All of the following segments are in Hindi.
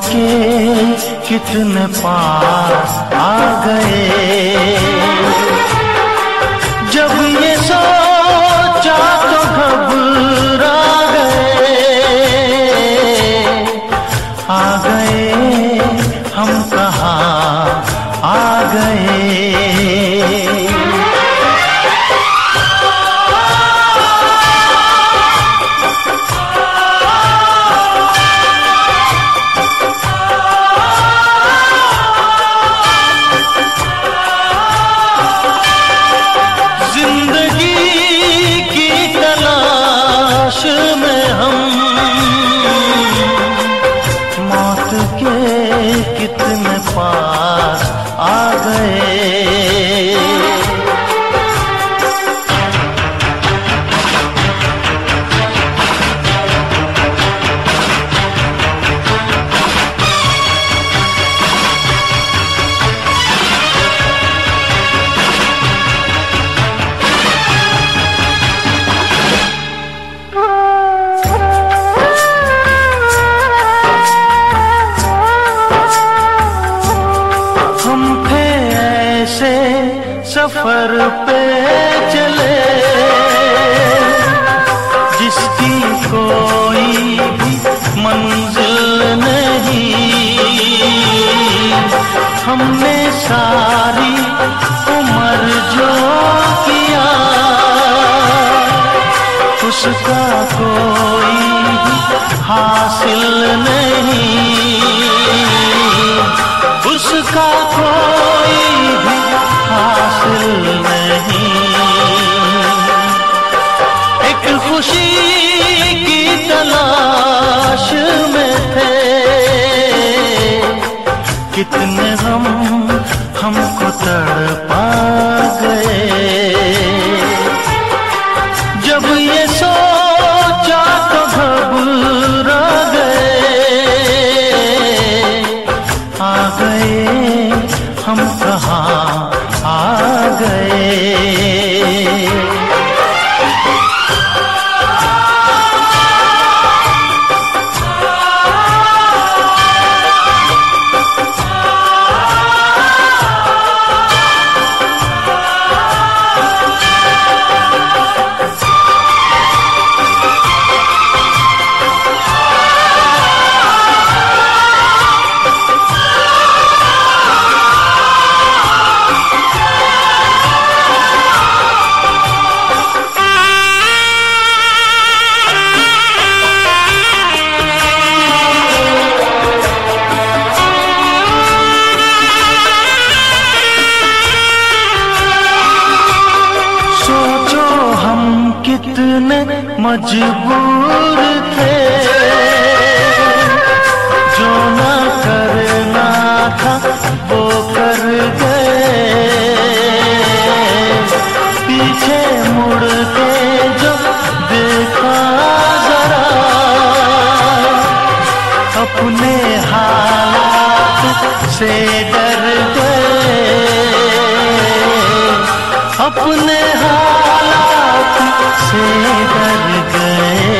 के कितने पास आ गए। जब ये सोचा तो घबरा गए हम कहाँ आ गए। कितने पास आ गए। सफर पे चले जिसकी कोई भी मंजिल नहीं। हमने सारी उम्र जो किया उसका कोई हासिल नहीं। उसका कोई भी हासिल नहीं। एक खुशी की तलाश में थे कितने गम हमको तड़पा गए। जब ये सोचा तो घबरा गए हम कहाँ आ गए। कितने मजबूर थे जो ना करना था वो कर गए। पीछे मुड़ के जो देखा जरा अपने हालात से डर गए। अपने हालात से डर गए।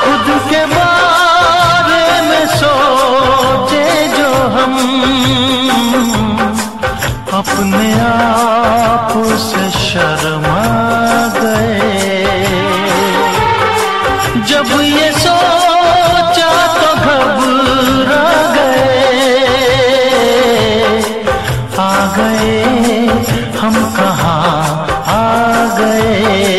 खुद के बारे में सोचे जो हम अपने आप से शर्मा गए। जब ये सोचा तो घबरा गए हम कहाँ आ गए।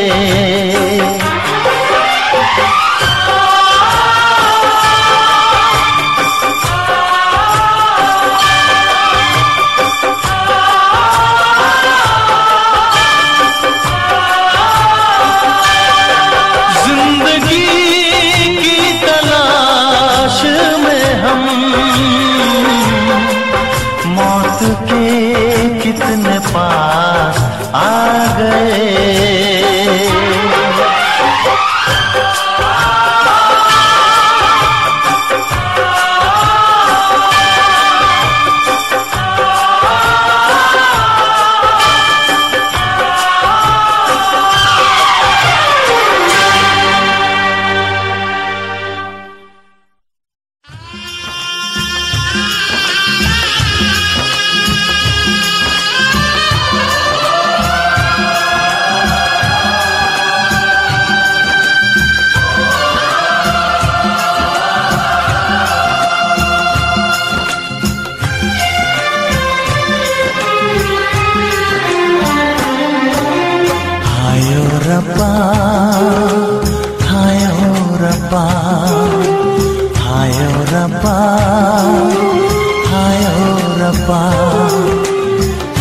हाय ओ रब्बा,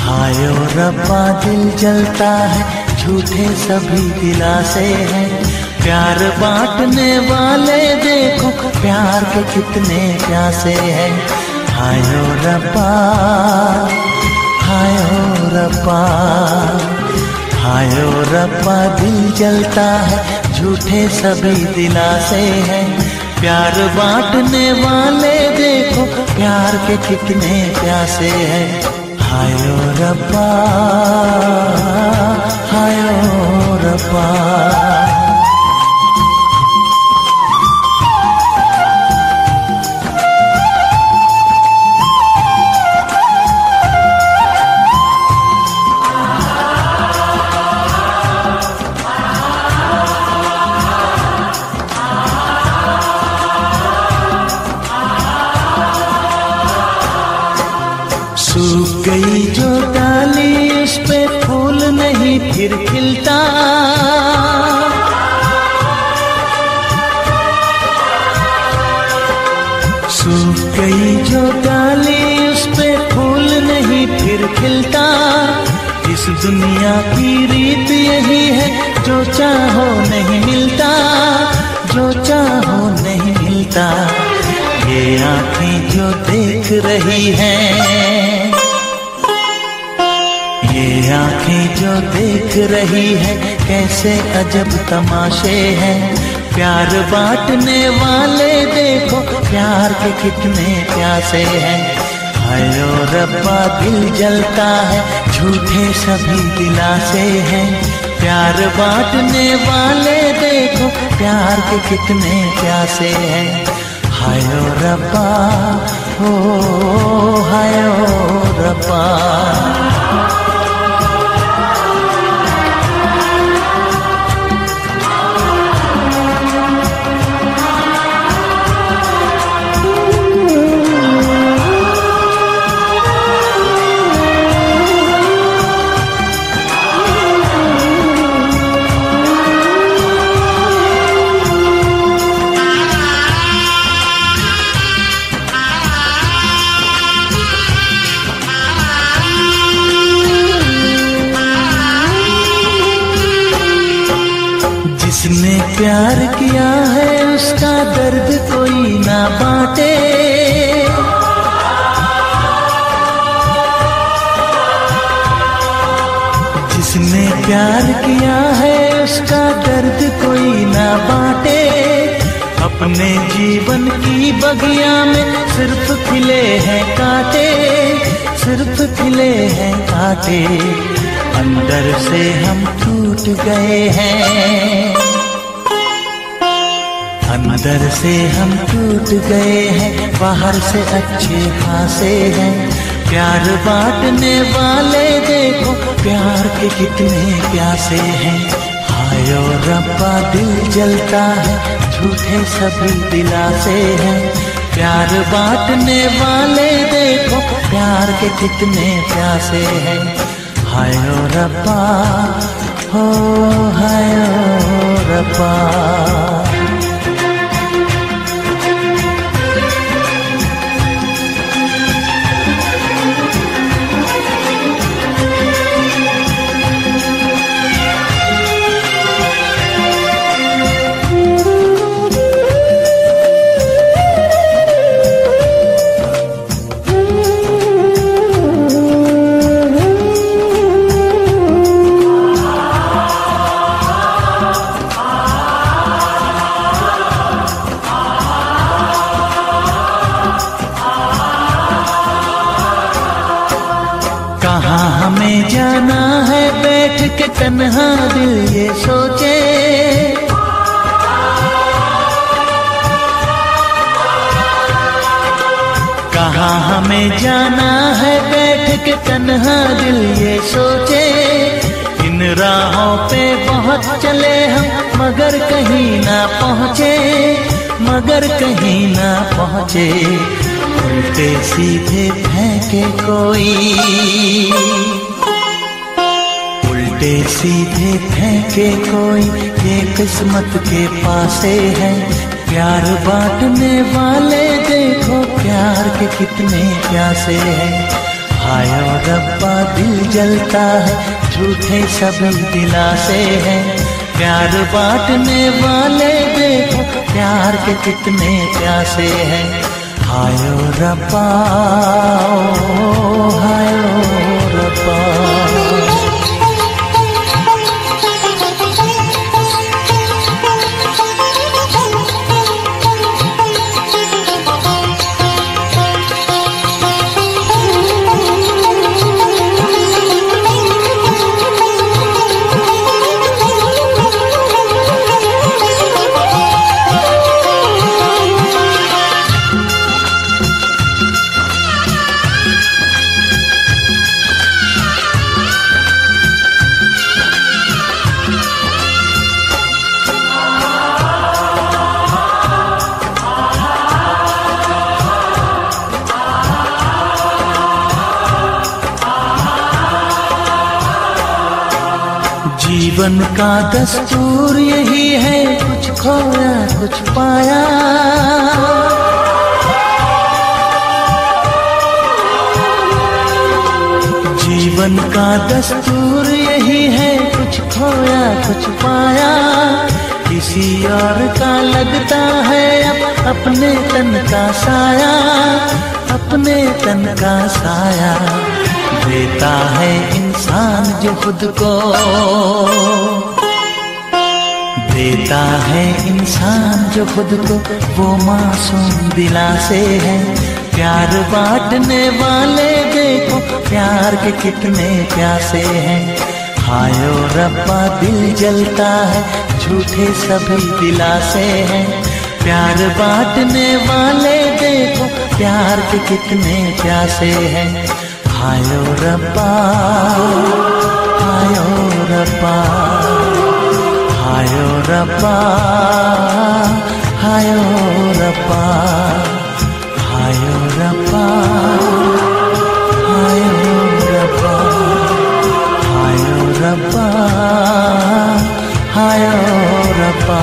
हाय ओ रब्बा दिल जलता है, झूठे सभी दिलासे हैं। प्यार बांटने वाले देखो प्यार के कितने प्यासे हैं। हाय ओ रब्बा, हाय ओ रब्बा, हाय ओ रब्बा दिल जलता है, झूठे सभी दिलासे हैं। प्यार बांटने वाले देखो प्यार के कितने प्यासे हैं। हाय ओ रब्बा, हाय ओ रब्बा। सूख गई जो डाली उस पे फूल नहीं फिर खिलता, सूख गई जो डाली उस पे फूल नहीं फिर खिलता। इस दुनिया की रीत यही है, जो चाहो नहीं मिलता, जो चाहो नहीं मिलता। ये आँखें जो देख रही हैं, ये आँखें जो देख रही है, कैसे अजब तमाशे हैं। प्यार बांटने वाले देखो प्यार के कितने प्यासे हैं। हाय ओ रब्बा दिल जलता है, झूठे सभी दिलासे हैं। प्यार बांटने वाले देखो प्यार के कितने प्यासे हैं। हाय ओ रब्बा, ओ हाय ओ रब्बा। जिसने प्यार किया है उसका दर्द कोई ना बांटे, जिसने प्यार किया है उसका दर्द कोई ना बांटे। अपने जीवन की बगिया में सिर्फ खिले हैं कांटे, सिर्फ खिले हैं कांटे। अंदर से हम टूट गए हैं, अंदर से हम टूट गए हैं, बाहर से अच्छे खासे हैं। प्यार बांटने वाले देखो प्यार के कितने प्यासे हैं। हाय ओ रब्बा दिल जलता है, झूठे सभी दिलासे हैं। प्यार बांटने वाले देखो प्यार के कितने प्यासे हैं। हाय ओ रब्बा, हो हाय ओ रब्बा। कहाँ हमें जाना है बैठ के तन्हा दिल ये सोचे, कहाँ हमें जाना है बैठ के तन्हा दिल ये सोचे। इन राहों पे बहुत चले हम मगर कहीं ना पहुँचे, मगर कहीं ना पहुँचे। उल्टे सीधे फेंके कोई, उल्टे सीधे फेंके कोई, ये किस्मत के पासे है। प्यार बांटने वाले देखो प्यार के कितने प्यासे हैं। हाय ओ रब्बा दिल जलता है, झूठे सभी दिलासे हैं। प्यार बांटने वाले देखो प्यार के कितने प्यासे हैं। हाय ओ रब्बा, हाय ओ रब्बा। जीवन का दस्तूर यही है, कुछ खोया कुछ पाया। जीवन का दस्तूर यही है, कुछ खोया कुछ पाया। किसी और का लगता है अब अपने तन का साया, अपने तन का साया। देता है इंसान जो खुद को, देता है इंसान जो खुद को, वो मासूम दिलासे है। प्यार बांटने वाले देखो प्यार के कितने प्यासे हैं। हाय ओ रब्बा दिल जलता है, झूठे सभी दिलासे हैं। प्यार बांटने वाले देखो प्यार के कितने प्यासे हैं। हाय ओ रब्बा, हाय ओ रब्बा, हाय ओ रब्बा, हाय ओ रब्बा, हाय ओ रब्बा, हाय ओ रब्बा, हाय ओ रब्बा, हाय ओ रब्बा।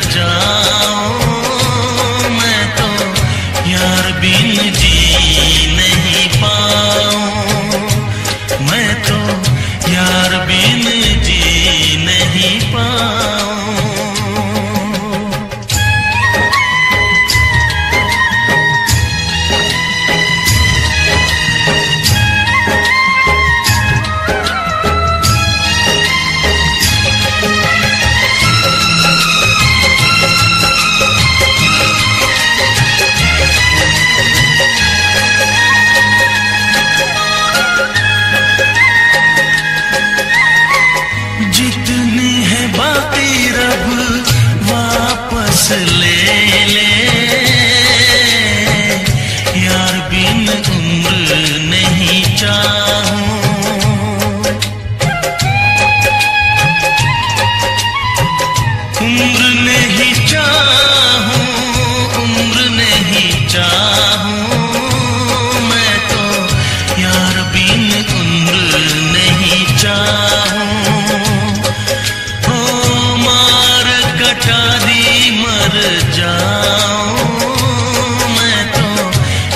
जाऊं, मैं तो यार बिन जी नहीं पाऊं, मैं तो यार बिन जी नहीं पाऊं। जितनी है बाकी रब वापस ले ले, यार बिन उम्र नहीं चाहूं, उम्र नहीं चाहूं, उम्र नहीं चाहूं, मैं तो यार बिन उम्र नहीं चाहूं। कटारी मर जाऊं, मैं तो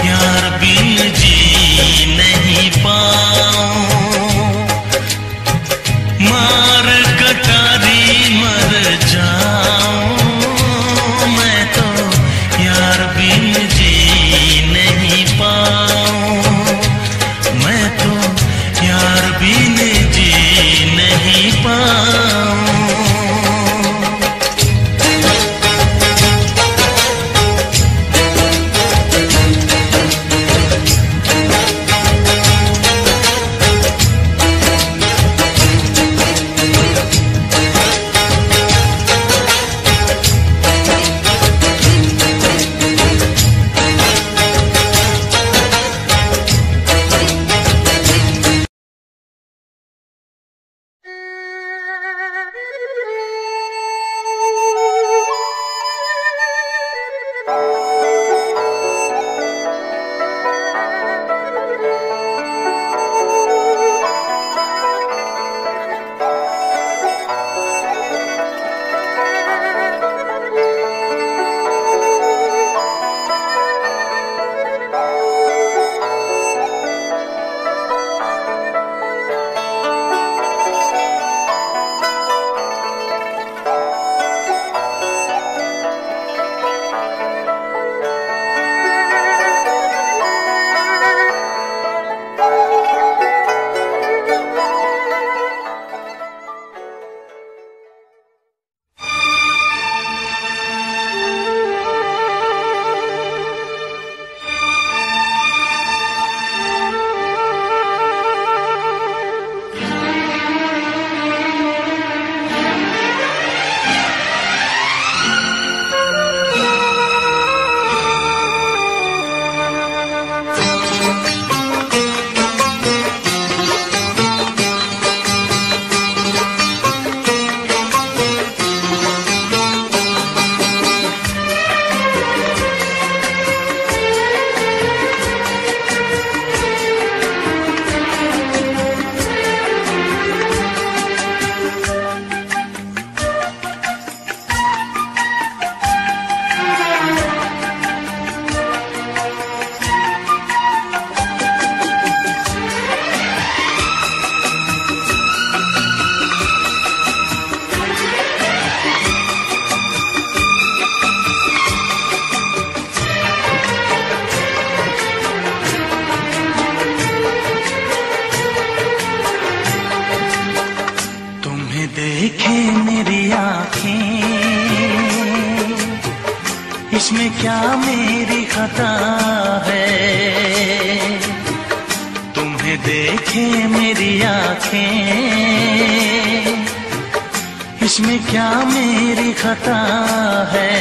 यार बिन जी नहीं पाऊं, मार कटारी मर जाऊं, मैं तो यार बिन जी नहीं पाऊं, मैं तो यार बिन जी नहीं पाऊं। इसमें क्या मेरी खता है, तुम्हें देखे मेरी आँखें, इसमें क्या मेरी खता है।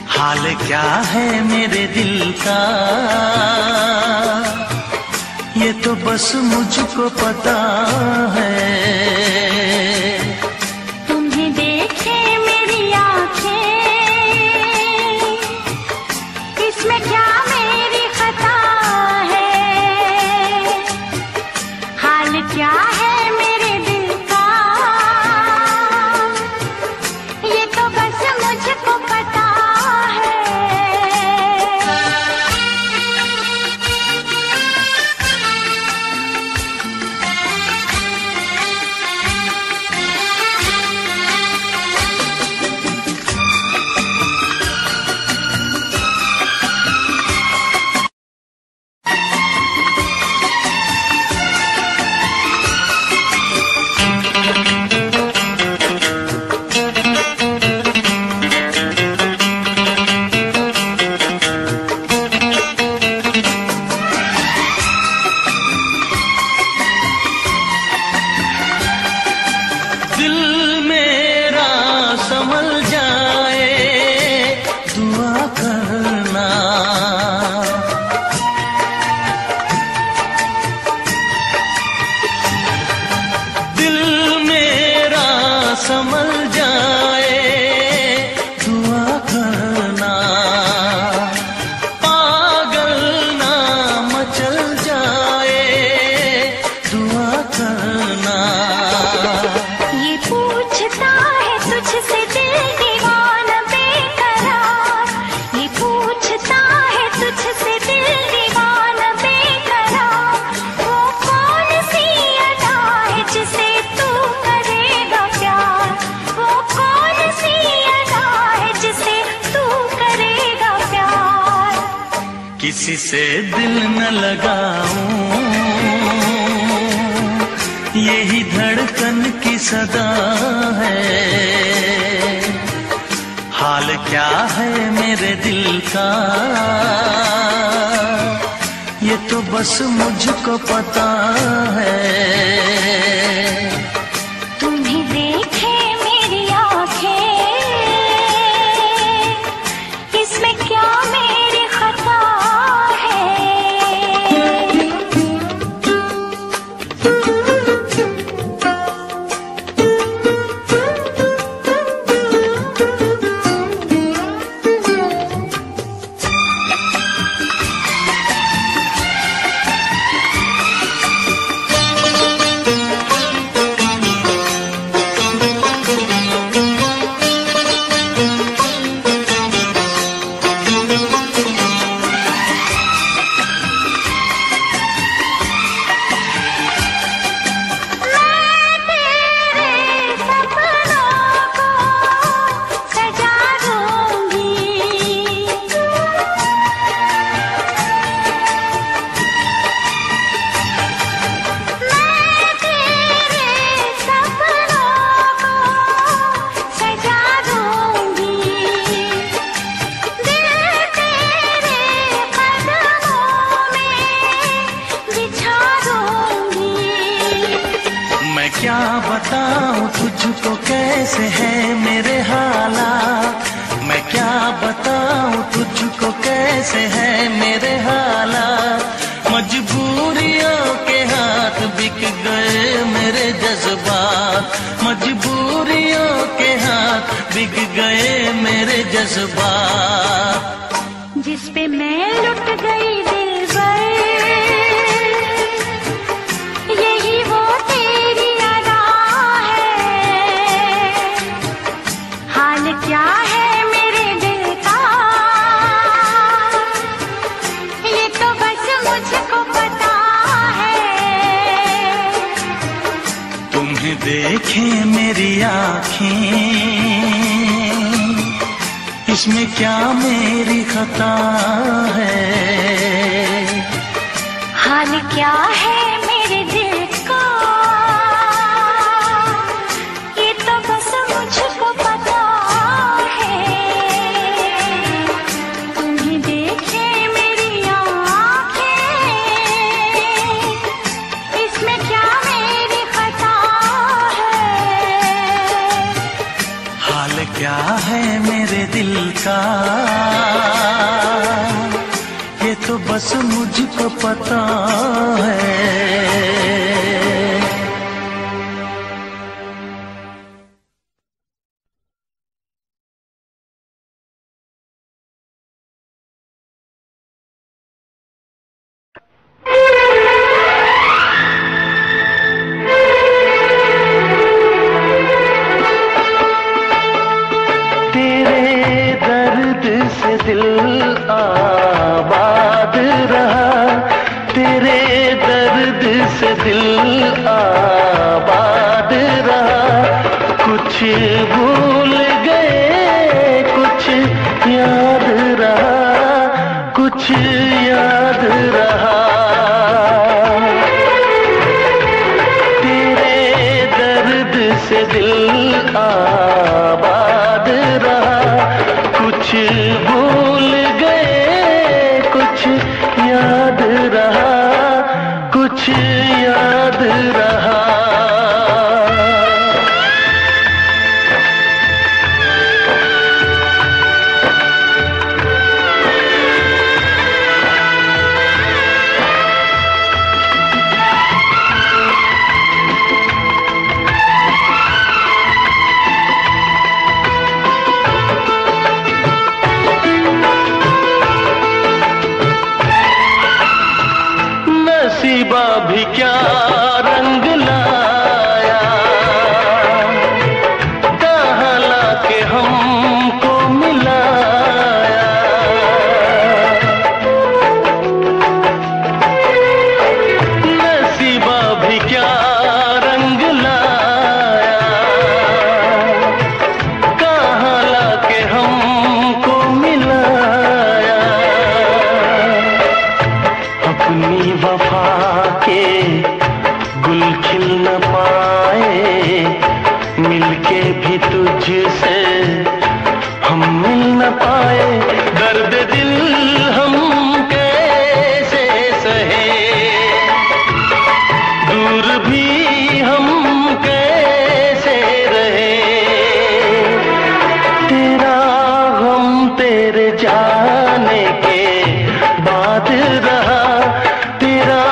हाल क्या है मेरे दिल का ये तो बस मुझको पता है। तुम्हें देखे मेरी आँखें, इसमें क्या मेरी खता है। हाल क्या है मेरे दिल का किसी से दिल न लगाऊं, यही धड़कन की सदा है। हाल क्या है मेरे दिल का, ये तो बस मुझको पता है। तुम्हें देखे मेरी आंखें, इसमें क्या मेरी खता है। क्या बताऊं तुझको कैसे है मेरे हालात, मैं क्या बताऊं तुझको कैसे है मेरे हालात। मजबूरियों के हाथ बिक गए मेरे जज्बात, मजबूरियों के हाथ बिक गए मेरे जज्बात। जिस पे मैं लुट गई दिलबर, यही वो तेरी अदा है। हाल क्या है मेरे दिल का, ये तो बस मुझको पता है। तुम्हें देखे मेरी आँखें, इसमें क्या मेरी खता है। हाल क्या है मेरे दिल का, ये तो बस मुझको पता है। तुम्हें देखे मेरी आँखें, इसमें क्या मेरी खता है। हाल क्या है मेरे दिल का, ये तो बस मुझको पता है। तेरे दर्द से दिल आबाद रहा, तेरे दर्द से दिल आबाद रहा। कुछ भूल गए कुछ याद रहा, कुछ याद रहा। तेरे दर्द से दिल आबाद रहा, कुछ भूल गए कुछ याद रहा, कुछ याद रहा। पाए, दर्द दिल हम कैसे सहे, दूर भी हम कैसे रहे। तेरा गम तेरे जाने के बाद रहा, तेरा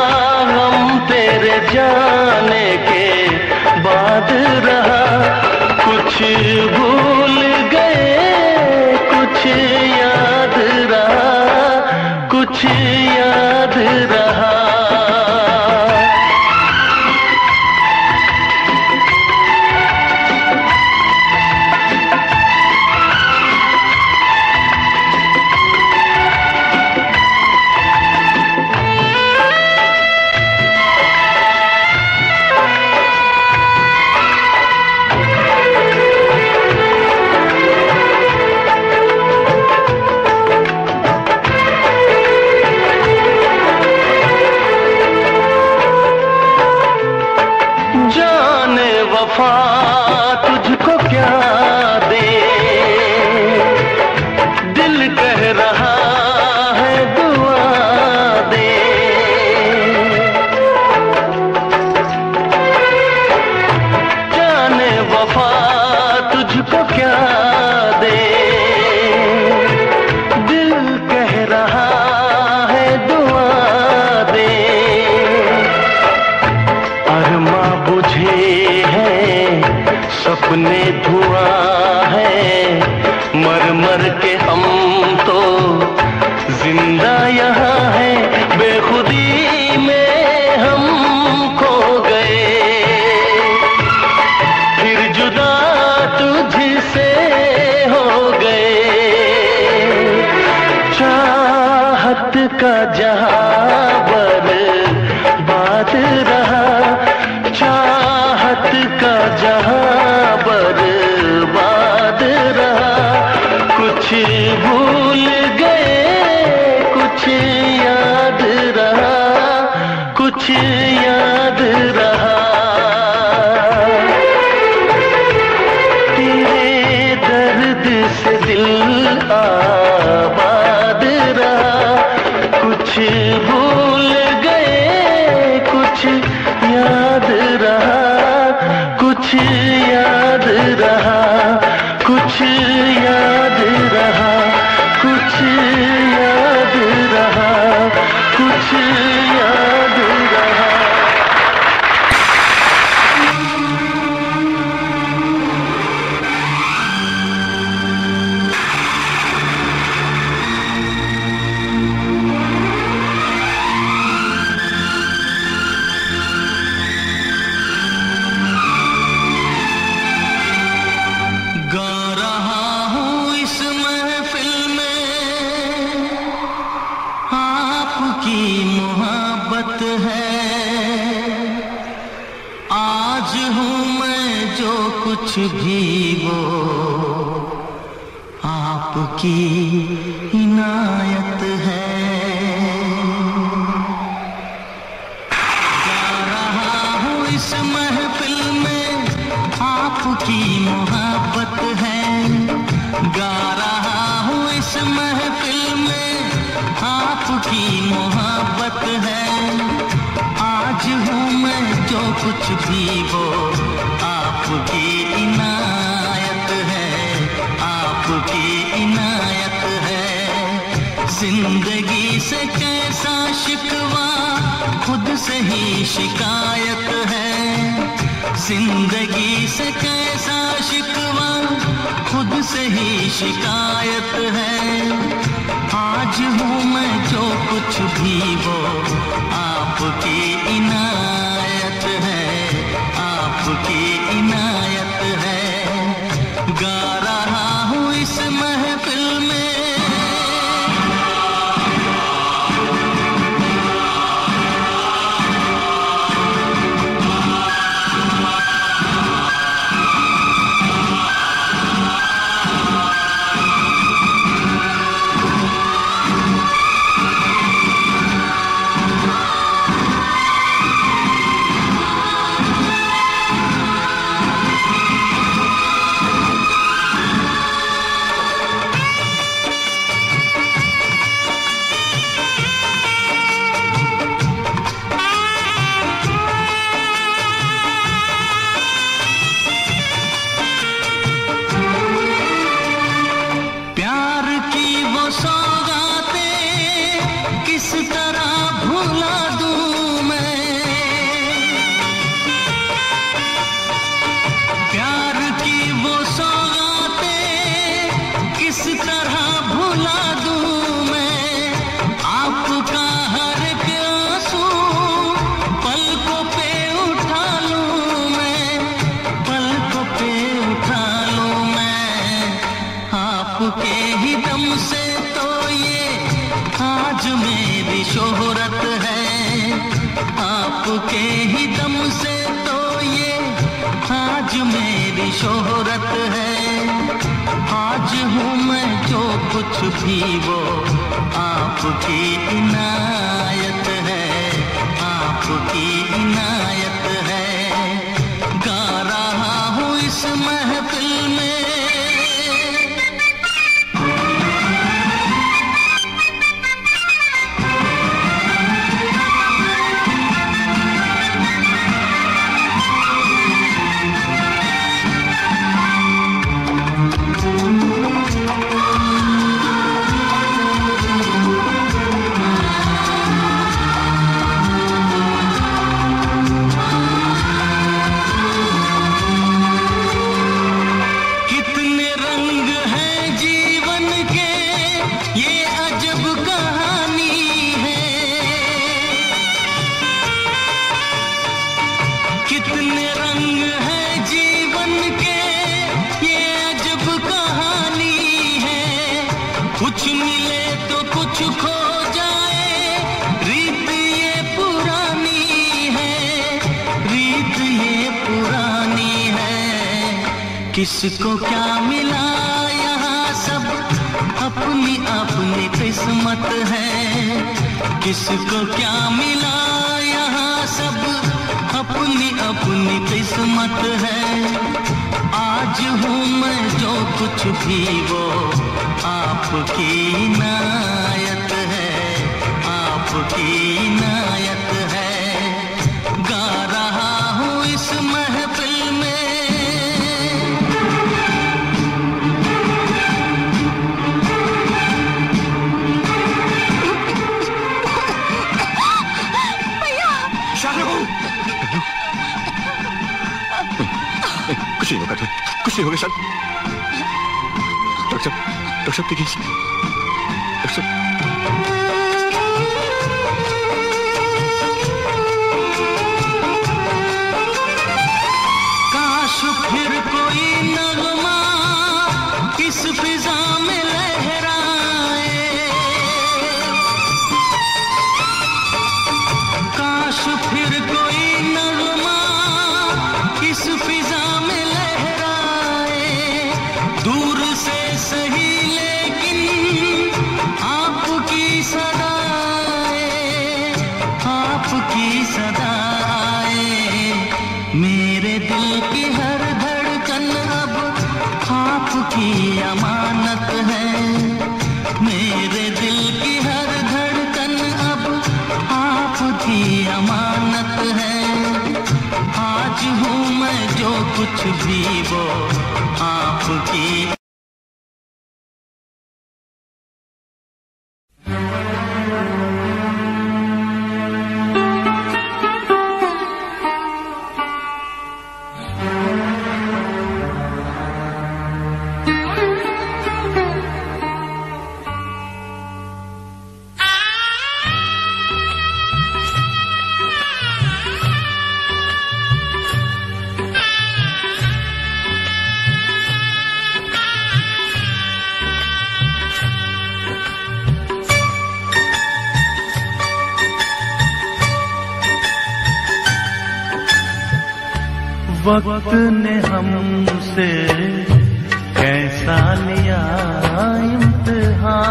गम तेरे जाने के बाद रहा। कुछ भूल गए, कुछ याद रहा, कुछ याद रहा। वफा तुझको क्या दे, दिल कह रहा है दुआ दे। जाने वफा तुझको क्या दे, दिल कह रहा है दुआ दे। अरमा बुझे सपने धुआं है, मर मर के हम तो जिंदा यहाँ है। बेखुदी में हम खो गए, फिर जुदा तुझसे हो गए। चाहत का जहां बर्बाद रहा, चाहत का जहां बर्बाद रहा। कुछ भूल गए, कुछ याद रहा, कुछ याद रहा। तेरे दर्द से दिल आबाद रहा। कुछ भूल गए, कुछ याद रहा, कुछ याद रहा, कुछ याद रहा, कुछ याद रहा, कुछ याद रहा। कुछ भी वो आपकी इनायत है। गा रहा हूँ इस महफिल में आपकी मोहब्बत है। गा रहा हूँ इस महफिल में आपकी मोहब्बत है। आज हूँ मैं जो कुछ भी वो आपकी इनायत है, आपकी इनायत है। जिंदगी से कैसा शिकवा खुद से ही शिकायत है। जिंदगी से कैसा शिकवा खुद से ही शिकायत है। आज हूँ मैं जो कुछ भी वो आपकी इनायत है, आपकी इनायत है। गा रहा हूँ इस महफिल में आपके ही दम से तो ये आज मेरी शोहरत है, आपके ही दम से तो ये आज मेरी शोहरत है। आज हूँ मैं जो कुछ भी वो आपकी इनायत है, आपकी इनायत है। गा रहा हूँ इस महफिल में किसको क्या मिला यहाँ सब अपनी अपनी किस्मत है, किसको क्या मिला यहाँ सब अपनी अपनी किस्मत है। आज हूँ मैं जो कुछ भी वो आपकी इनायत है, आपकी इनायत है। गा रहा हूँ इस महफिल में कुछ नहीं होगा तुम्हें, कुछ नहीं होगा शायद। डॉक्टर साहब देखिए, डॉक्टर साहब। काश फिर कोई नगमा इस फिजा में लहराए, काश फिर कोई नगमा इस फिजा में लहराए। दूर से सही लेकिन आपकी सदाएं, आपकी सदाएं। मेरे दिल की हर धड़कन अब आपकी अमानत है, मेरे दिल की हर धड़कन अब आपकी अमानत है। आज हूँ मैं जो कुछ भी वो आपकी। वक्त ने हमसे कैसा लिया इम्तिहान,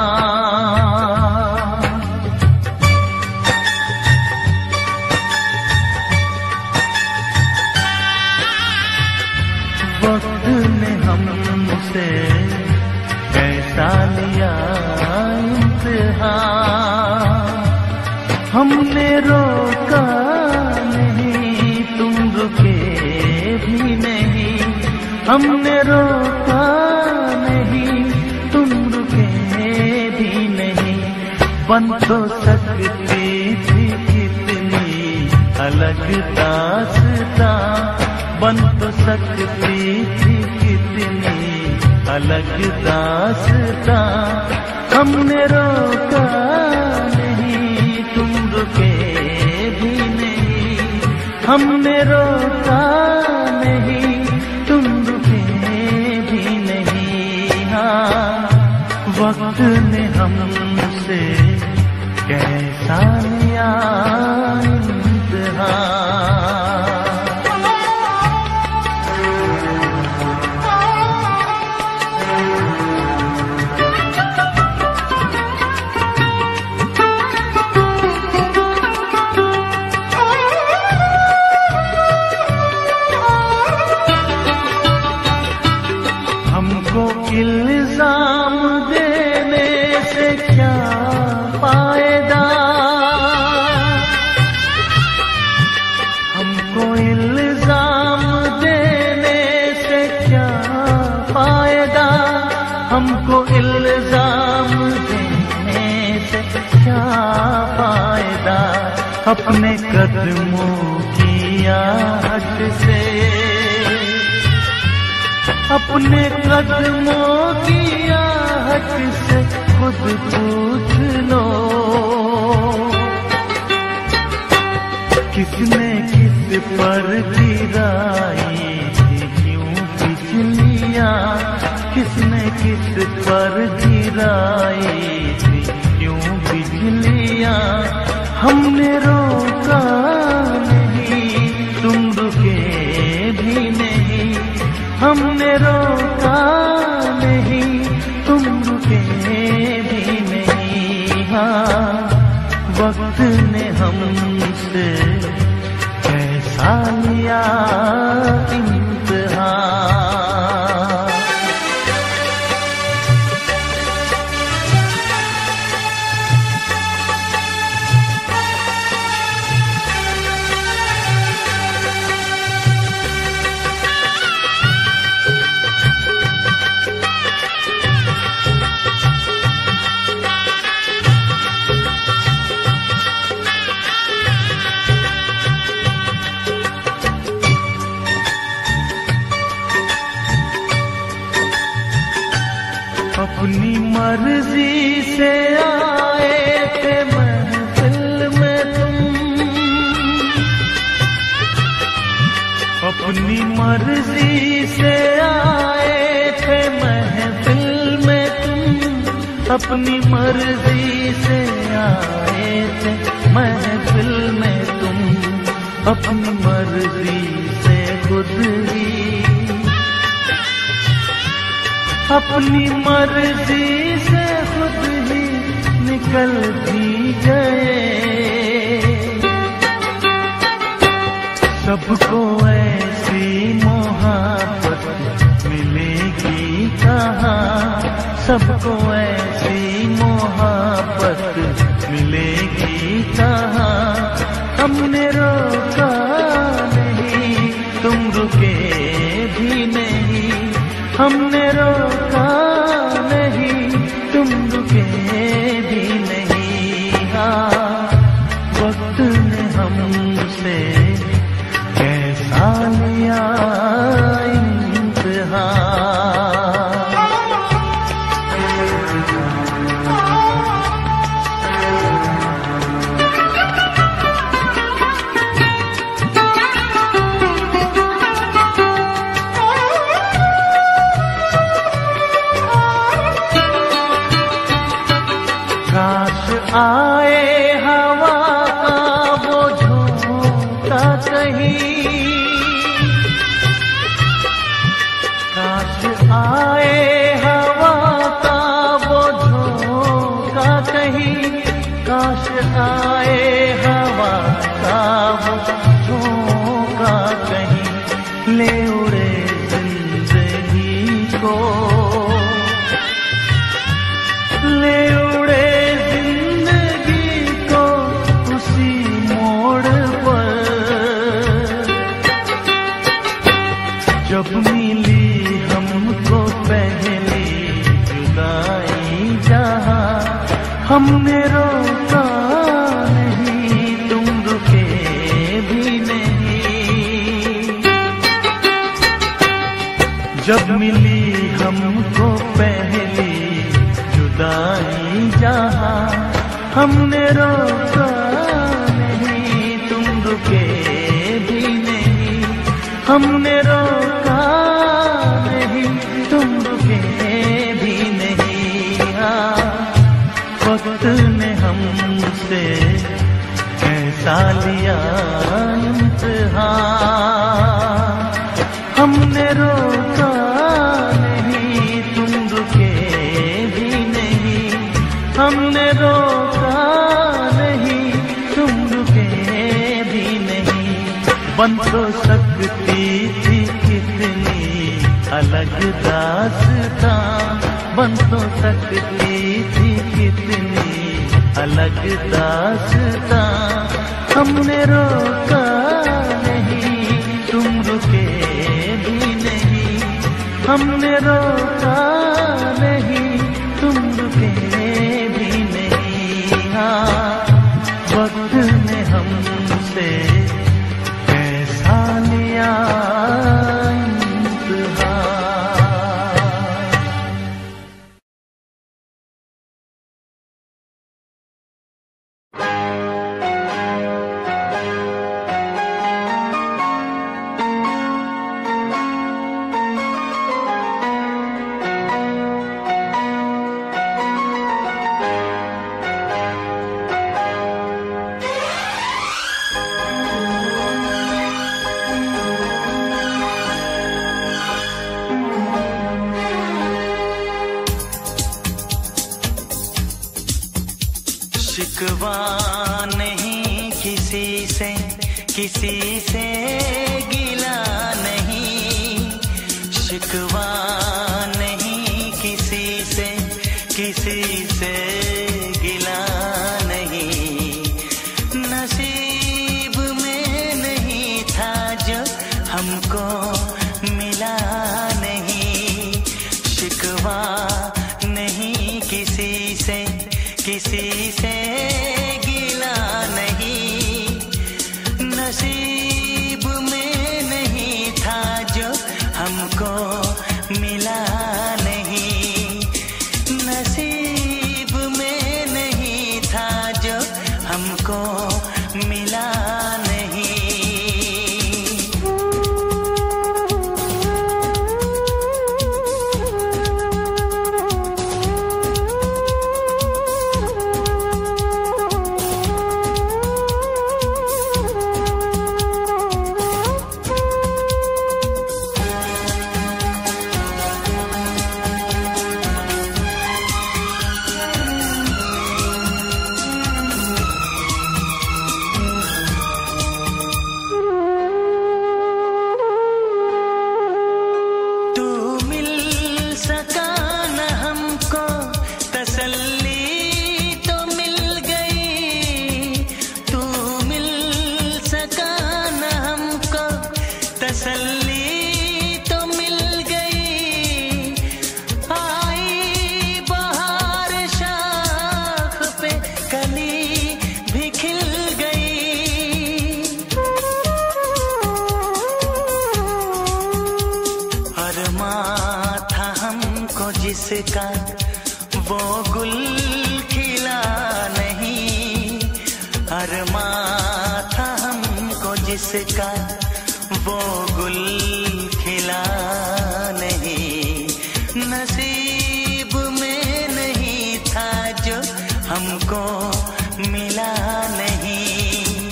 वक्त ने हमसे कैसा लिया इम्तिहान। हमने रोका नहीं, तुम रुके भी नहीं, हमने रोका नहीं, तुम रुके भी नहीं। बन तो सकती थी कितनी अलग दास्तां, बन तो सकती थी कितनी अलग दास्तां। हमने रोका नहीं, तुम रुके भी नहीं, हमने रोका नहीं, तुम रुके भी नहीं। हाँ वक्त ने हमसे कैसा लिया इम्तिहान। हमको इल्जाम देने से क्या फायदा, हमको इल्जाम देने से क्या फायदा, हमको इल्जाम देने से क्या फायदा। अपने कदमों की आहट से, अपने कदमों की आहट से खुद पूछ लो, किसने किस पर गिराई थी क्यों बिजलियां, किसने किस पर गिराई थी क्यों बिजलियां। हमने रोका नहीं, तुम रुके भी नहीं, हमने रोका नहीं, तुम रुके भी नहीं। हाँ, वक्त ने हमसे कैसा लिया इम्तिहान। अपनी मर्जी से आए थे महफिल में तुम, अपनी मर्जी से आए थे महफिल में तुम, अपनी मर्जी से आए थे महफिल में तुम, अपनी मर्जी से खुद ही, अपनी मर्जी से खुद ही निकल भी गए। सबको ऐसी मोहब्बत मिलेगी कहाँ, सबको ऐसी मोहब्बत मिलेगी कहाँ। हमने रोका नहीं, तुम रुके भी नहीं, हमने रोका नहीं, तुम रुके भी नहीं। हाँ, वक्त ने हमसे कैसा लिया इम्तिहान। काश आए हवा का वो झोंका कहीं, काश आए हवा का वो झोंका कहीं, काश आए हवा का वो झोंका कहीं। ले उड़े जिंदगी को, ले उड़े जब मिली हमको पहली जुदाई जहाँ, हमने रोका नहीं, तुम रुके भी नहीं। जब मिली हमको पहली जुदाई जहाँ, हमने रोका नहीं, तुम रुके भी नहीं, हमने रोका नहीं, तुम रुके भी नहीं। वक्त ने हमसे कैसा लिया इम्तिहान, हमने रोका नहीं तुम रुके भी नहीं, हमने रोका नहीं तुम रुके भी नहीं। बन तो सकती थी कितनी अलग दास्तां, बन तो सकती थी कितनी अलग दास्तां, हमने रोका नहीं तुम रुके भी नहीं, हमने रोका नहीं तुम रुके भी नहीं। हाँ, वक्त ने हमसे कैसा लिया शिकवा नहीं किसी से, किसी से गिला नहीं, शिकवा नहीं किसी से, किसी से गिला नहीं। नसीब में नहीं था जो हमको मिला नहीं, शिकवा नहीं किसी से, किसी से गिला नहीं। नसीब में नहीं था जो हमको मिला नहीं, नसीब में नहीं था जो हमको मिला नहीं। जिसका वो गुल खिला नहीं, अरमा था हमको जिसका वो गुल खिला नहीं। नसीब में नहीं था जो हमको मिला नहीं,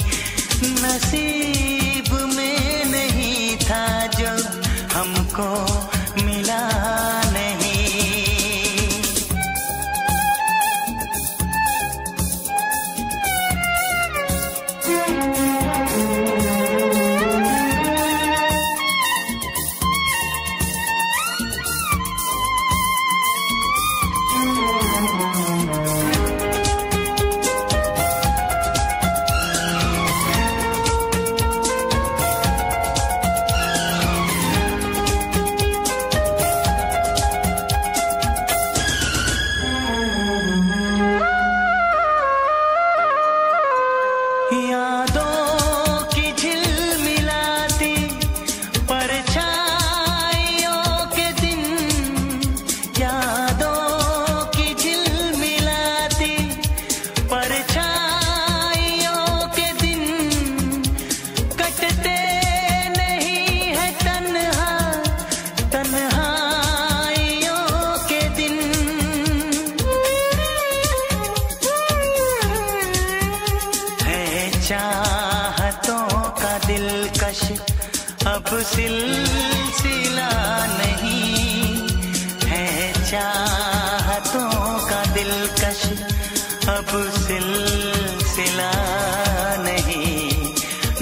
नसीब में नहीं था जो हमको मिला नहीं। दिलकश अब सिलसिला नहीं है, चाहतों का दिलकश अब सिलसिला नहीं।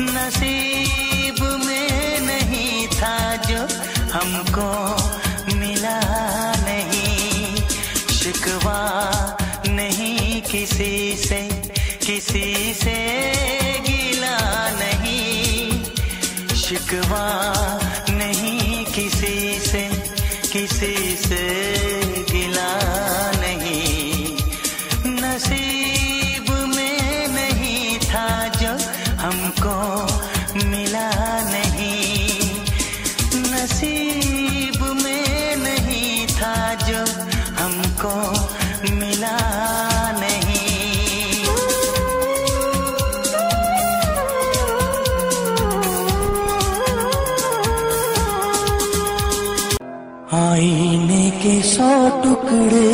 नसीब में नहीं था जो हमको मिला नहीं, शिकवा नहीं किसी से, किसी से गिला नहीं, शिकवा नहीं किसी से, किसी से गिला नहीं। नसीब में नहीं था जो हमको मिला नहीं, नसीब में नहीं था जो हमको मिला नहीं। आईने के 100 टुकड़े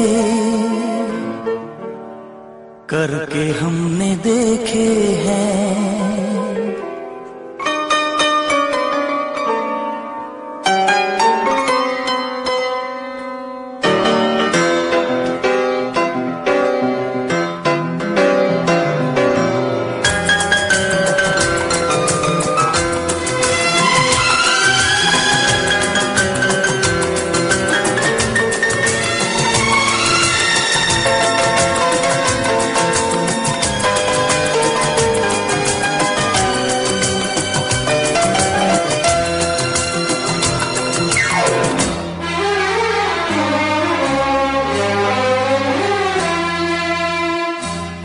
करके हमने देखे हैं,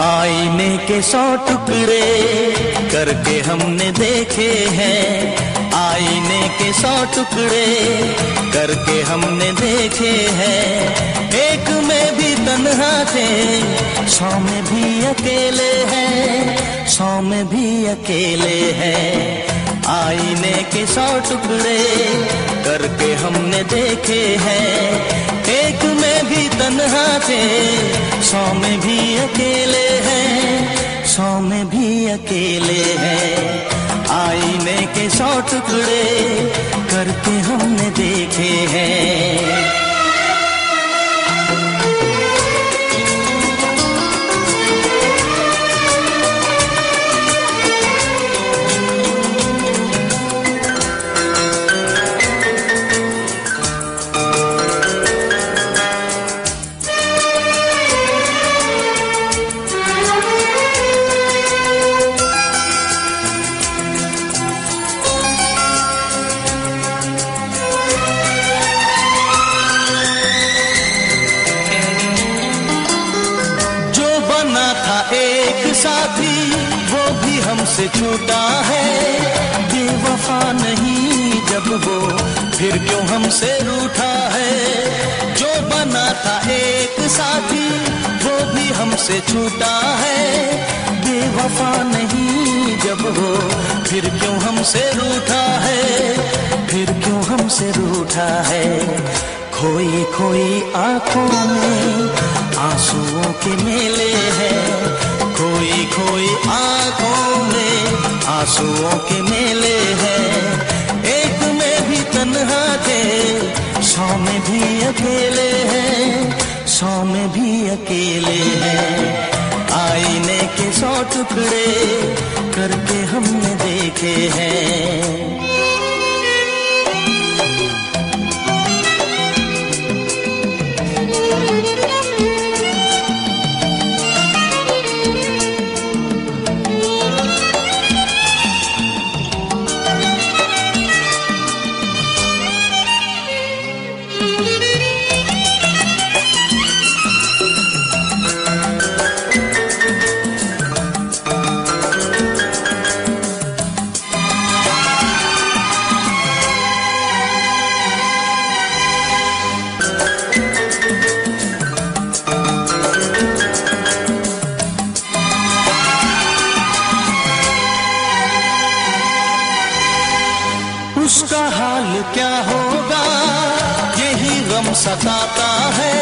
आईने के 100 टुकड़े करके हमने देखे हैं, आईने के 100 टुकड़े करके हमने देखे हैं। एक में भी तन्हा थे, 100 में भी अकेले हैं, 100 में भी अकेले हैं। आईने के 100 टुकड़े करके हमने देखे हैं, एक में भी तन्हा थे, 100 में भी अकेले हैं, 100 में भी अकेले हैं। आईने के 100 टुकड़े करके हमने देखे हैं। साथी वो भी हमसे छूटा है, बेवफा नहीं जब वो फिर क्यों हमसे रूठा है। जो बना था एक साथी वो भी हमसे छूटा है, बेवफा नहीं जब वो फिर क्यों हमसे रूठा है, फिर क्यों हमसे रूठा है। खोई खोई आंखों में आंसुओं के मेले हैं, खोई खोई आंखों में आंसुओं के मेले हैं। एक में भी तन्हा थे, 100 में भी अकेले हैं, 100 में भी अकेले हैं। आईने के 100 टुकड़े करके हमने देखे हैं। उसका हाल क्या होगा यही गम सताता है,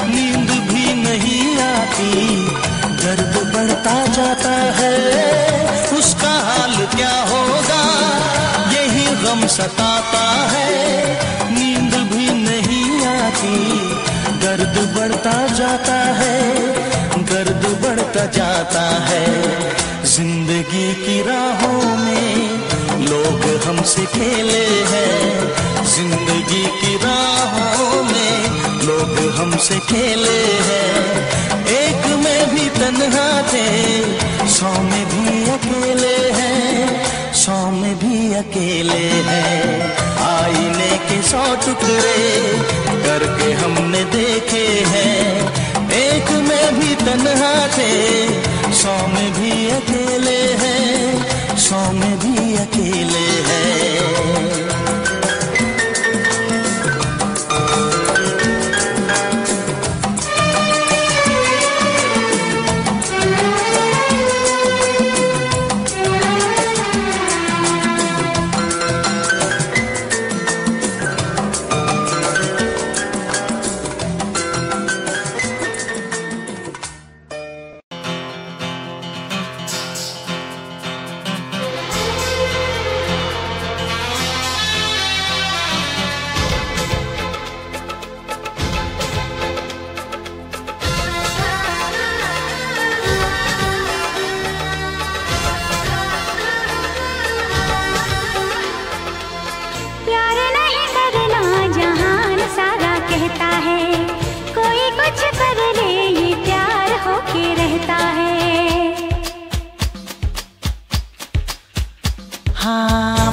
नींद भी नहीं आती, दर्द बढ़ता जाता है। उसका हाल क्या होगा सताता है, नींद भी नहीं आती, दर्द बढ़ता जाता है, दर्द बढ़ता जाता है। जिंदगी की राहों में लोग हमसे खेले हैं, जिंदगी की राहों में लोग हमसे खेले हैं। एक में भी तन्हा थे, 100 में भी अकेले हैं, 100 में भी अकेले हैं। आईने के 100 टुकड़े करके हमने देखे हैं, एक में भी तन्हा थे, 100 में भी अकेले हैं, 100 में भी अकेले हैं।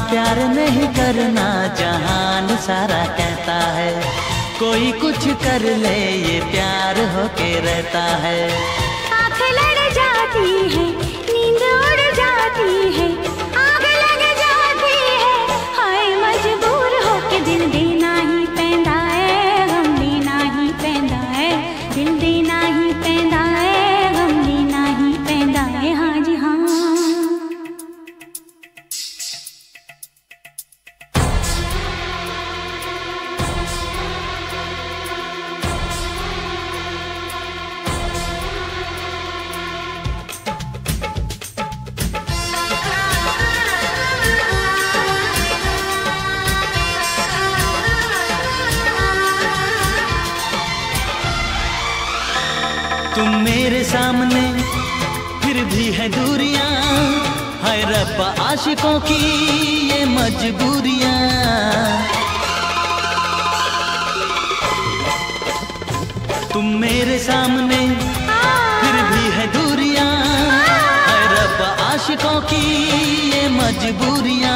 प्यार नहीं करना जहान सारा कहता है, कोई कुछ कर ले ये प्यार होके रहता है। आँख लड़ जाती है, नींद उड़ जाती है, आग लग जाती है, हाय मजबूर होके दिल देना ही पैंदा है, गम देना ही पैंदा है, दिल देना ही पैंदा है, गम देना ही पैंदा है। हाँ जी हाँ। तुम मेरे सामने फिर भी है दूरियां, हाय रब्बा आशिकों की ये मजबूरियां। तुम मेरे सामने फिर भी है दूरियां, हाय रब्बा आशिकों की ये मजबूरियां।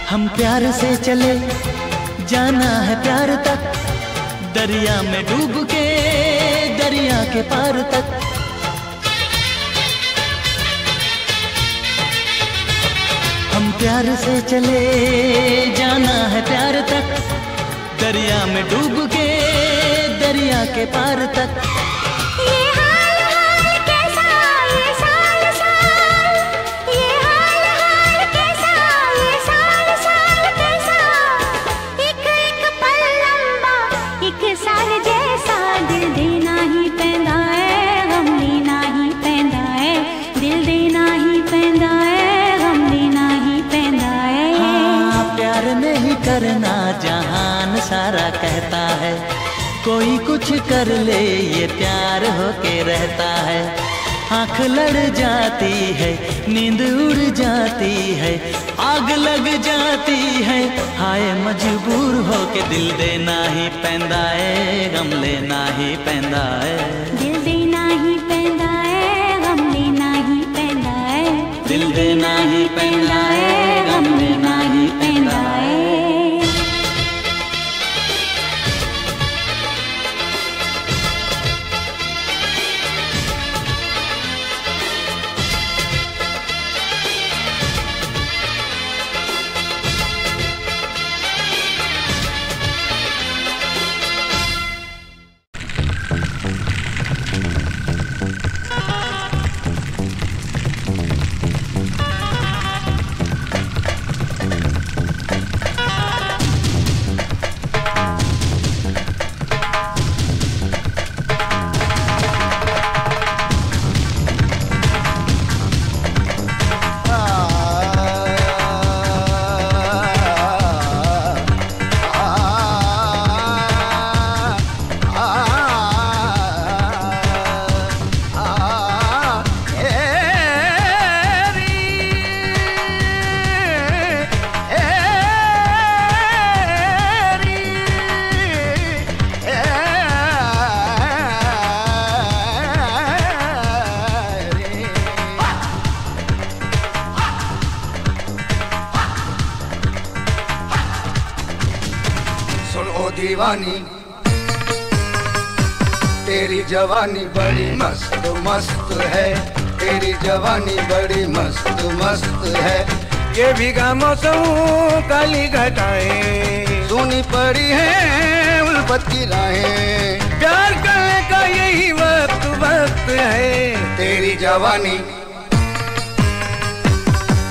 हम प्यार से चले जाना है प्यार तक, दरिया में डूब के दरिया के पार तक। हम प्यार से चले जाना है प्यार तक, दरिया में डूब के दरिया के पार तक। करना जहान सारा कहता है, कोई कुछ कर ले ये प्यार होके रहता है। आँख लड़ जाती है, नींद उड़ जाती है, आग लग जाती है, हाय मजबूर होके दिल देना ही पैंदा है, गम लेना ही पैंदा है। दिल देना ही पैंदा है, गम लेना ही पैंदा है, दिल देना ही पैंदा है, गम लेना ही पैंदा है। दीवानी, तेरी जवानी बड़ी मस्त मस्त है, तेरी जवानी बड़ी मस्त मस्त है। ये भीगा मौसम काली घटाएं सुनी पड़ी है उल्फत की राहें, प्यार करने का यही वक्त वक्त है। तेरी जवानी,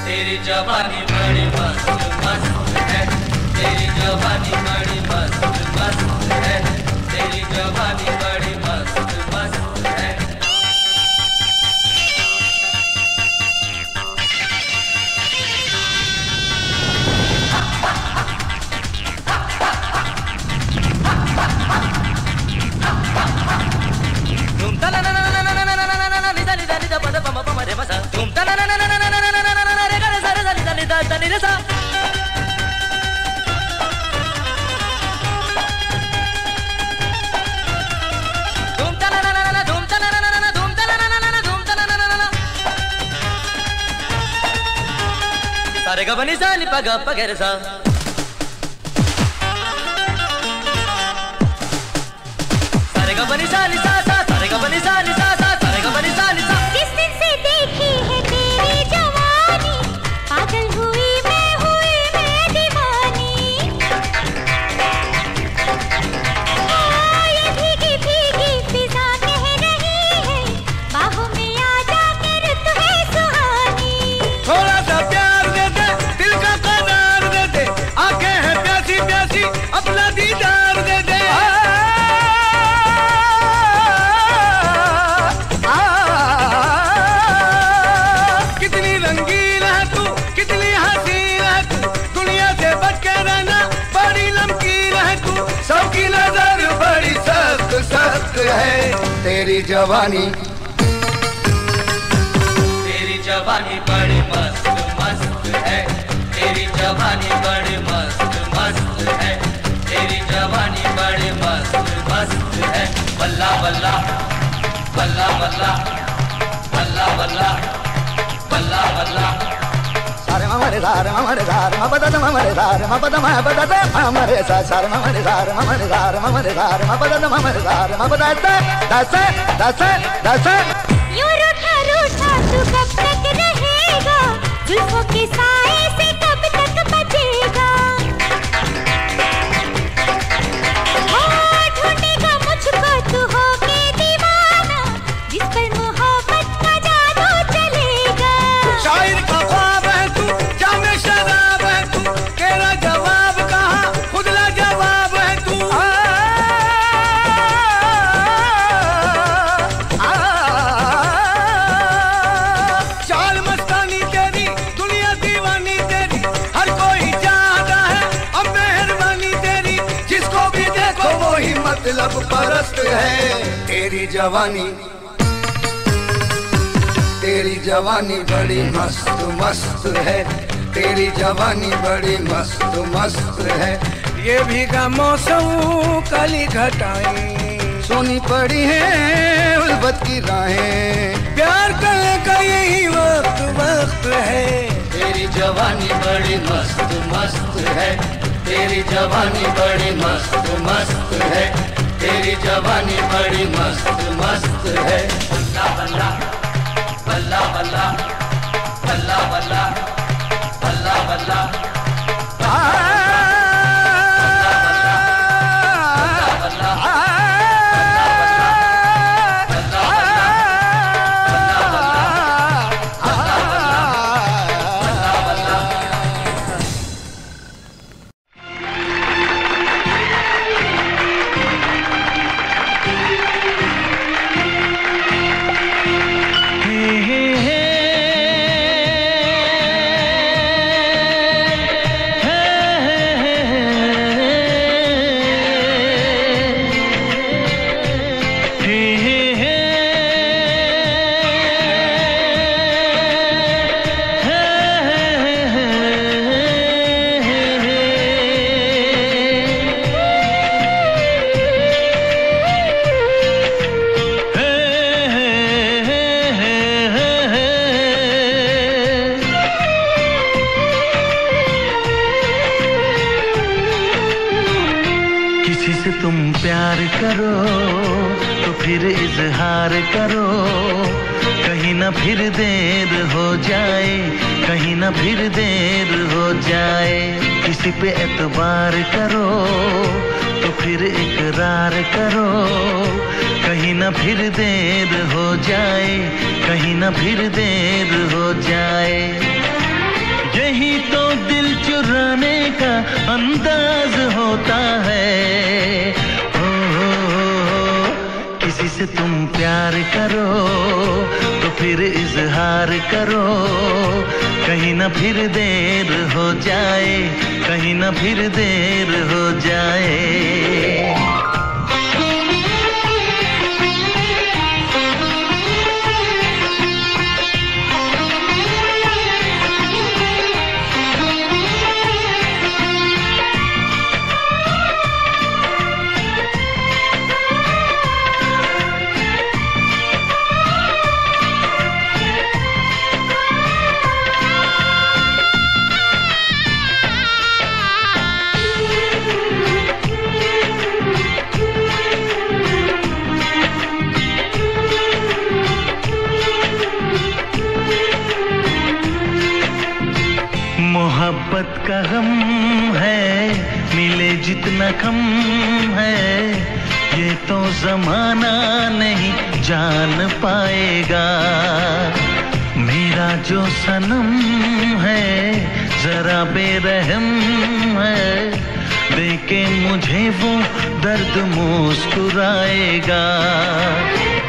तेरी जवानी बड़ी मस्त मस्त है, तेरी जवानी बड़ी मस्त मस्त है, तेरी जवानी बड़ी मस्त मस्त है। Sarega bani sa ni paga pagere sa, sarega bani sa ni sa sa, sarega bani sa ni sa sa, sarega bani sa ni sa। जिस दिन से देखी है तेरी जवानी, पागल हुई मैं दीवानी। ये भीगी भीगी फिजा कह रही है, बाहों में आ जाके रुत है सुहानी। थोड़ा सा प्यार दे दे, दिल का करार दे दे, आंखें हैं प्यासी प्यासी, अपना दीदार दे दे। कितनी रंगीन है तू, कितनी हसीन है तू, दुनिया से बच के रहना बड़ी नमकीन है तू, सबकी नजर बड़ी सख्त सख्त है। तेरी जवानी, तेरी जवानी बड़ी मस्त मस्त है, तेरी जवानी बड़ी मस्त मस्त है, तेरी जवानी बड़ी मस्त मस्त है। बल्ला बल्ला बल्ला बल्ला बल्ला बल्ला बल्ला बल्ला। सारे ममरे सारे ममरे सारे मपदा ममरे सारे मपदा मपदा ममरे सारे ममरे सारे ममरे सारे ममरे सारे मपदा ममरे सारे मपदा दस दस दस। यूं रूठा रूठा तू कब तक रहेगा, जुल्फों के साए से कब तक बचेगा। ढूंढेगा मुझको तू होके दीवाना, जिस पर मोहब्बत का जादू चलेगा। शायर का ख्वाब है तू, जामे शराब है तू, तेरा जवाब कहाँ खुदला जवाब है तू। चाल मस्तानी तेरी, दुनिया दीवानी तेरी, हर कोई चाहता है अब मेहरबानी तेरी, जिसको भी देखो वो ही मतलब परस्त है। तेरी जवानी, तेरी जवानी बड़ी मस्त मस्त है, तेरी जवानी बड़ी मस्त मस्त है। ये भीगा मौसम काली घटाएं सुनी पड़ी है उल्फत की राहें, प्यार करने का यही वक्त वक्त है। तेरी जवानी बड़ी मस्त मस्त है, तेरी जवानी बड़ी मस्त मस्त है, तेरी जवानी बड़ी मस्त मस्त है। बल्ला बल्ला बल्ला बल्ला बल्ला बल्ला बल्ला बल्ला। तुम प्यार करो तो फिर इजहार करो, कहीं ना फिर देर हो जाए, कहीं ना फिर देर हो जाए। किसी पे एतबार करो तो फिर इकरार करो, कहीं ना फिर देर हो जाए, कहीं ना फिर देर हो जाए। यही तो दिल चुराने का अंदाज होता है। हो, किसी से तुम प्यार करो तो फिर इजहार करो, कहीं ना फिर देर हो जाए, कहीं ना फिर देर हो जाए। मोहब्बत का गम है, मिले जितना कम है, ये तो जमाना नहीं जान पाएगा। मेरा जो सनम है जरा बेरहम है, देखे मुझे वो दर्द मुस्कुराएगा।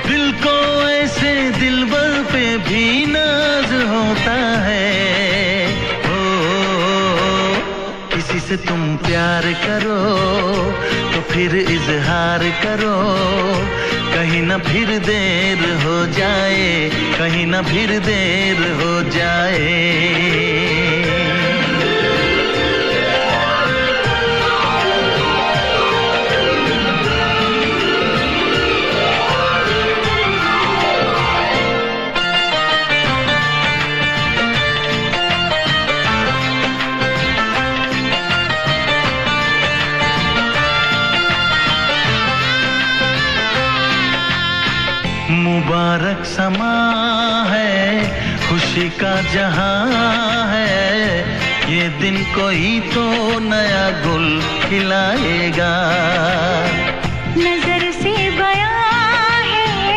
दिल को ऐसे दिलबर पे भी नाज होता है। किसी से तुम प्यार करो तो फिर इजहार करो, कहीं ना फिर देर हो जाए, कहीं ना फिर देर हो जाए। मुबारक समा है, खुशी का जहां है, ये दिन कोई तो नया गुल खिलाएगा। नजर से बयां है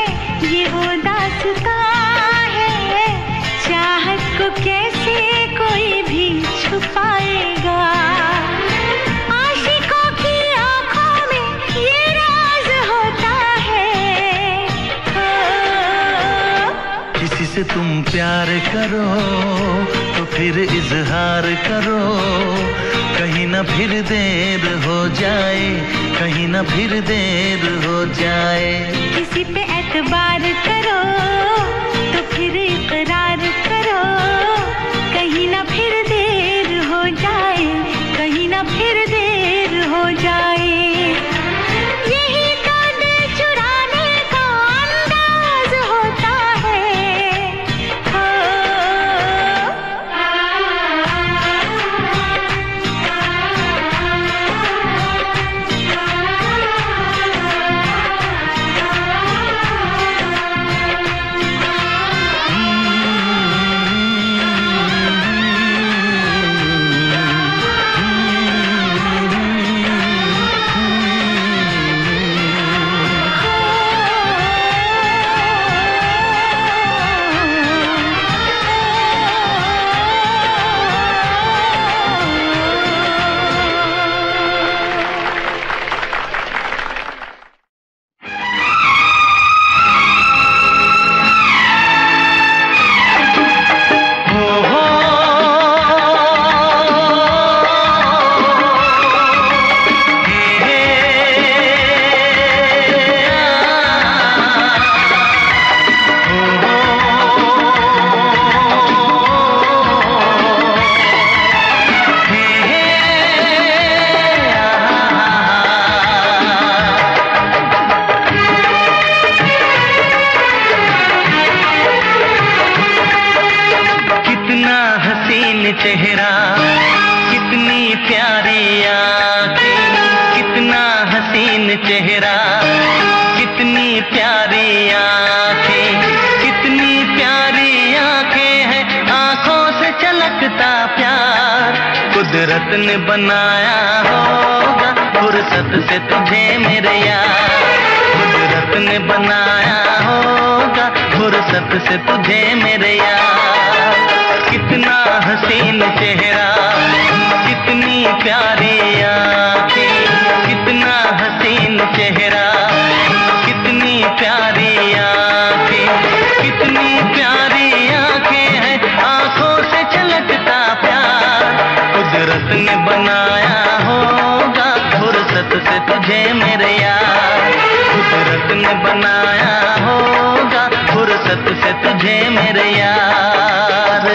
ये वो दास्तां है, चाहत को कैसे कोई भी छुपाएगा। आशिकों की आंखों में ये राज होता है। किसी से तुम प्यार करो तो फिर इजहार करो, कहीं ना फिर देर हो जाए, कहीं ना फिर देर हो जाए। किसी पे एतबार करो तो फिर इकरार करो, कहीं ना फिर देर हो जाए, कहीं ना फिर देर हो जाए। यही तो दिल चुराने का अंदाज होता है। हो कुदरत ने बनाया होगा फुर्सत से तुझे मेरे यार, कुदरत ने बनाया होगा फुर्सत से तुझे मेरे यार। कितना हसीन चेहरा, कितनी प्यारी आँखें, कितना हसीन चेहरा, कितनी प्यारी आँखें, कितनी प्यारी आँखें हैं, आँखों से छलकता प्यार। कुदरत ने बनाया होगा फुर्सत से तुझे मेरे यार, कुदरत ने बनाया होगा फुर्सत से तुझे मेरे यार।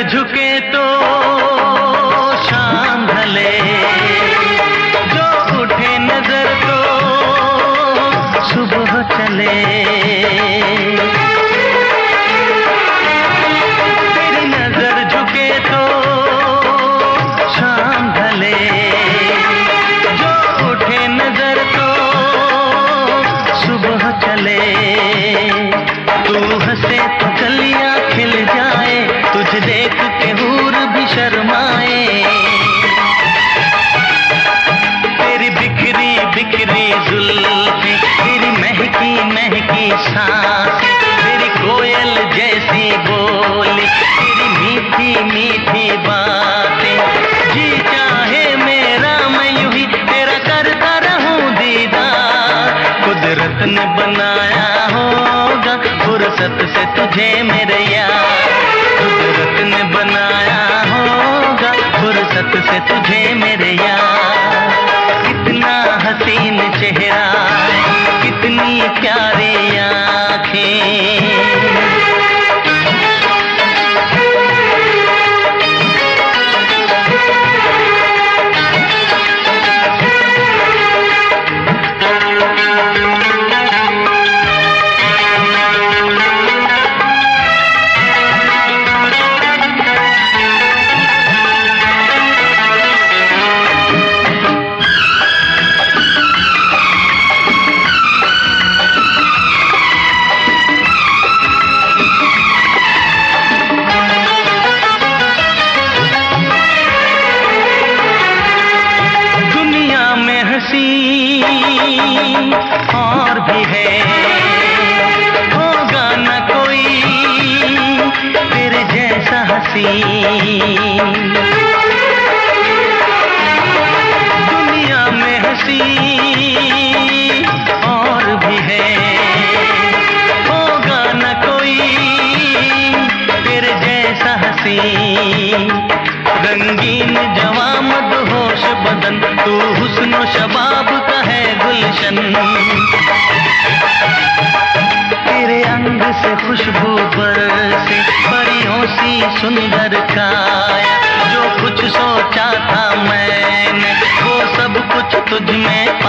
झुके तो शाम ढले, जो उठे नजर तो सुबह चले। तेरी नजर झुके तो शाम ढले, जो उठे नजर तो सुबह चले। तू हंसे तो कलियां खिल जाए, तुझे देख के हूर भी शर्माए। तेरी बिखरी बिखरी जुल्फें, तेरी महकी महकी सांसें, तेरी कोयल जैसी बोली, तेरी मीठी मीठी बातें। जी चाहे मेरा मैं यूं ही तेरा करता रहूं दीदार। कुदरत ने बनाया होगा फुर्सत से तुझे मेरे यार, कुदरत ने बनाया होगा फुर्सत से तुझे मेरे यार। कितना हसीन चेहरा, कितनी प्यारी आँखें। और भी है, होगा न कोई तेरे जैसा हसी। दुनिया में हंसी और भी है, होगा न कोई तेरे जैसा हसी। रंगीन जवां मदहोश बदन, तू हुस्न शबाब का है गुलशन। तेरे अंग से खुशबू बरसे, परियों सी सुंदर काया। जो कुछ सोचा था मैंने वो सब कुछ तुझ में